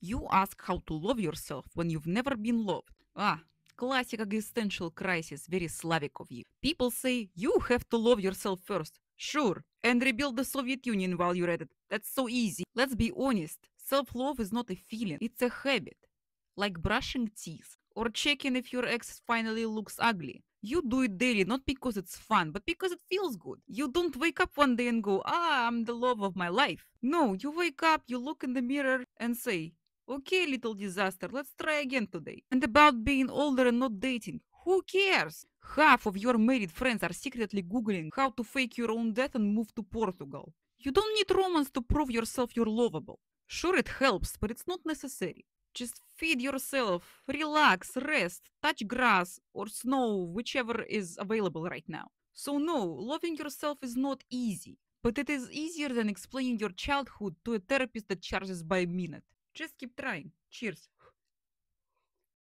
You ask how to love yourself when you've never been loved. Ah, classic existential crisis, very Slavic of you. People say you have to love yourself first. Sure, and rebuild the Soviet Union while you're at it. That's so easy. Let's be honest. Self love is not a feeling, it's a habit. Like brushing teeth or checking if your ex finally looks ugly. You do it daily not because it's fun, but because it feels good. You don't wake up one day and go, I'm the love of my life. No, you wake up, you look in the mirror and say, okay, little disaster, let's try again today. And about being older and not dating, who cares? Half of your married friends are secretly Googling how to fake your own death and move to Portugal. You don't need romance to prove yourself you're lovable. Sure, it helps, but it's not necessary. Just feed yourself, relax, rest, touch grass or snow, whichever is available right now. So, no, loving yourself is not easy, but it is easier than explaining your childhood to a therapist that charges by a minute. Just keep trying. Cheers.